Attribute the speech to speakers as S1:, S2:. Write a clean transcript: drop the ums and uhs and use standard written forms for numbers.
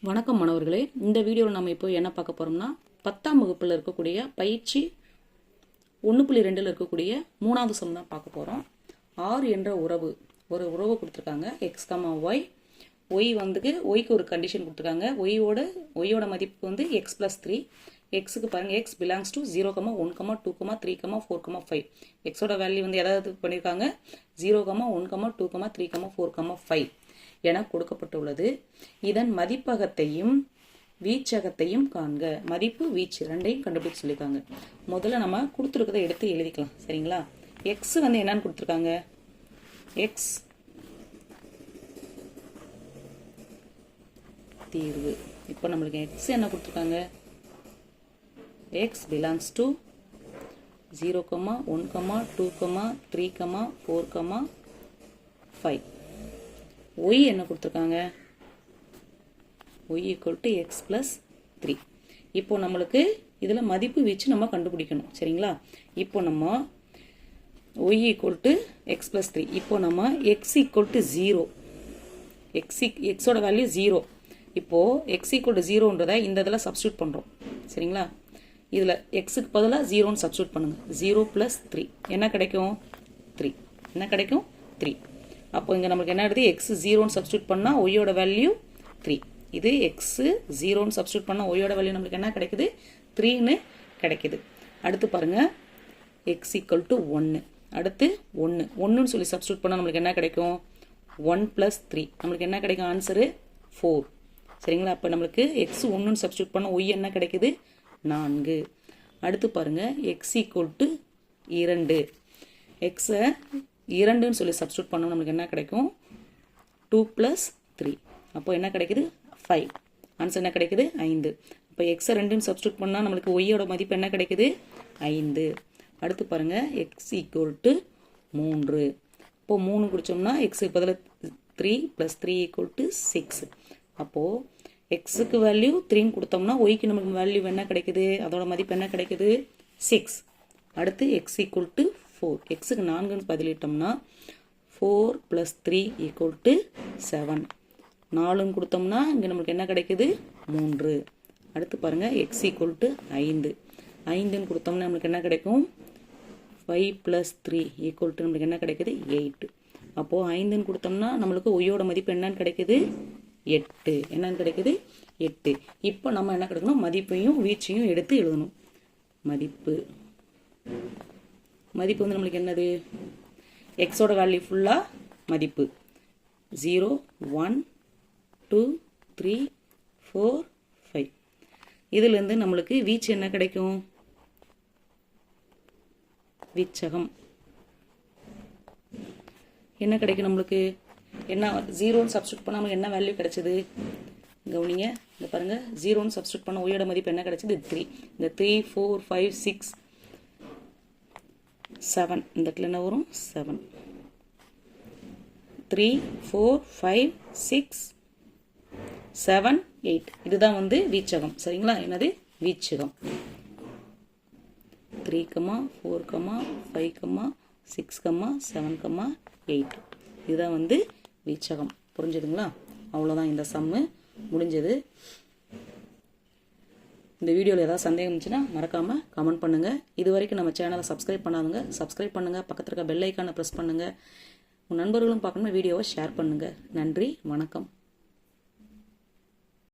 S1: வணக்கம் மாணவர்களே, இந்த வீடியோவில் நம்ம இப்போ என்ன பார்க்க போகிறோம்னா 10ஆம் வகுப்பில் இருக்கக்கூடிய பயிற்சி 1.2 இருக்கக்கூடிய 3வது சம் தான் பார்க்க போகிறோம். R என்ற ஒரு உறவு கொடுத்துருக்காங்க. x, y. y வந்துக்கு yக்கு ஒரு கண்டிஷன் கொடுத்துருக்காங்க. yயோட மதிப்பு வந்து x + 3. xக்கு பாருங்க, x belongs to 0, 1, 2, 3, 4, 5. xோட வேல்யூ வந்து எதாவது பண்ணியிருக்காங்க 0, 1, 2, 3, 4, 5 என கொடுக்கப்பட்டுள்ளது. இதன் மதிப்பகத்தையும் வீச்சகத்தையும் காண்க. மதிப்பு வீச்சு ரெண்டையும் கண்டுபிடிச்சு சொல்லியிருக்காங்க. முதல்ல நம்ம கொடுத்துருக்கதை எடுத்து எழுதிக்கலாம். சரிங்களா? எக்ஸ் வந்து என்னன்னு கொடுத்துருக்காங்க, எக்ஸ் தீர்வு. இப்போ நம்மளுக்கு எக்ஸ் என்ன கொடுத்துருக்காங்க, எக்ஸ் பிலாங்ஸ் டு 0, 1, 2, 3, 4, 5. y என்ன கொடுத்துருக்காங்க, y = x + 3. இப்போ நம்மளுக்கு இதில் மதிப்பு வீச்சு நம்ம கண்டுபிடிக்கணும். சரிங்களா? இப்போ நம்ம y = x + 3. இப்போ நம்ம x = 0. xோட வேல்யூ 0. இப்போ x = 0ன்றதை இந்த இதில் சப்ஸ்டியூட் பண்ணுறோம். சரிங்களா? இதில் எக்ஸுக்கு பதிலாக 0ன்னு சப்ஸ்டியூட் பண்ணுங்கள். 0 + 3 என்ன கிடைக்கும், 3. என்ன கிடைக்கும், 3. அப்போ இங்கே நமக்கு என்ன எடுத்து எக்ஸ் 0ன்னு சப்ஸ்டியூட் பண்ணால் ஒய்யோட வேல்யூ 3. இது எக்ஸ் 0ன்னு சப்ஸ்டியூட் பண்ணால் ஒய்யோட வேல்யூ நம்மளுக்கு என்ன கிடைக்குது, 3ன்னு கிடைக்குது. அடுத்து பாருங்கள், எக்ஸ் = 1. அடுத்து 1ன்னு சொல்லி சப்ஸ்டியூட் பண்ணால் நம்மளுக்கு என்ன கிடைக்கும், 1 + 3. நம்மளுக்கு என்ன கிடைக்கும், ஆன்சரு 4. சரிங்களா? அப்போ நம்மளுக்கு எக்ஸ் 1ன்னு சப்ஸ்டியூட் பண்ணால் ஒய் என்ன கிடைக்குது, 4. அடுத்து பாருங்கள், எக்ஸ் = 2. எக்ஸை 2ன்னு சொல்லி சப்ஸ்டியூட் பண்ணோம், நம்மளுக்கு என்ன கிடைக்கும், 2 + 3. அப்போ என்ன கிடைக்குது, 5. ஆன்சர் என்ன கிடைக்குது, 5. இப்போ எக்ஸை 2ன்னு சப்ஸ்டியூட் பண்ணால் நம்மளுக்கு ஒய்யோட மதிப்பு என்ன கிடைக்குது, 5. அடுத்து பாருங்கள், எக்ஸ் = 3. இப்போ 3 குடிச்சோம்னா எக்ஸுக்கு பதில் 3 + 3 = 6. அப்போது எக்ஸுக்கு வேல்யூ 3ன்னு கொடுத்தோம்னா ஒய்க்கு நமக்கு வேல்யூ என்ன கிடைக்குது, அதோட மதிப்பு என்ன கிடைக்குது, 6. அடுத்து எக்ஸ் = 4. எக்ஸுக்கு 4ன்னு பதிலிட்டோம்னா 4 + 3 = 7. 4ன்னு கொடுத்தோம்னா இங்கே நம்மளுக்கு என்ன கிடைக்குது, 3. அடுத்து பாருங்கள், எக்ஸ் = 5. 5ன்னு கொடுத்தோம்னா நம்மளுக்கு என்ன கிடைக்கும், 5 + 3 = நம்மளுக்கு என்ன கிடைக்குது, 8. அப்போது 5ன்னு கொடுத்தோம்னா நம்மளுக்கு ஒய்யோட மதிப்பு என்னன்னு கிடைக்குது, 8. என்னன்னு கிடைக்குது, 8. இப்போ நம்ம என்ன கிடைக்கணும், மதிப்பையும் வீச்சையும் எடுத்து எழுதணும். மதிப்பு வந்து நம்மளுக்கு என்னது, எக்ஸோட வேல்யூ ஃபுல்லாக மதிப்பு 0, 1, 2, 3, 4, 5. இதுலேருந்து நம்மளுக்கு வீச்சு என்ன கிடைக்கும், வீச்சகம் என்ன கிடைக்கும், நம்மளுக்கு என்ன 0ன்னு சப்ஸ்டியூட் பண்ணால் நம்மளுக்கு என்ன வேல்யூ கிடைச்சது, கவனிங்க. இங்கே பாருங்கள், 0ன்னு சப்ஸ்டியூட் பண்ண ஒய்யோட மதிப்பு என்ன கிடைச்சது, 3. இந்த 3, 4, 5, 6, 7. இந்த இடத்துல என்ன வரும், 7. 3, 4, 5, 6, 7, 8. இதுதான் வந்து வீச்சகம். சரிங்களா? என்னது வீச்சகம். 3, 4, 5, 6, 7, 8. இதுதான் வந்து வீச்சகம். புரிஞ்சுதுங்களா? அவ்வளோதான், இந்த சம்மு முடிஞ்சது. இந்த வீடியோவில் ஏதாவது சந்தேகம் இருந்துச்சுன்னா மறக்காமல் கமெண்ட் பண்ணுங்கள். இது வரைக்கும் நம்ம சேனலை சப்ஸ்கிரைப் பண்ணாதுங்க, சப்ஸ்கிரைப் பண்ணுங்கள். பக்கத்தில் இருக்க பெல் ஐக்கானை ப்ரெஸ் பண்ணுங்கள். உங்கள் நண்பர்களும் பார்க்கணும்னா வீடியோவை ஷேர் பண்ணுங்கள். நன்றி, வணக்கம்.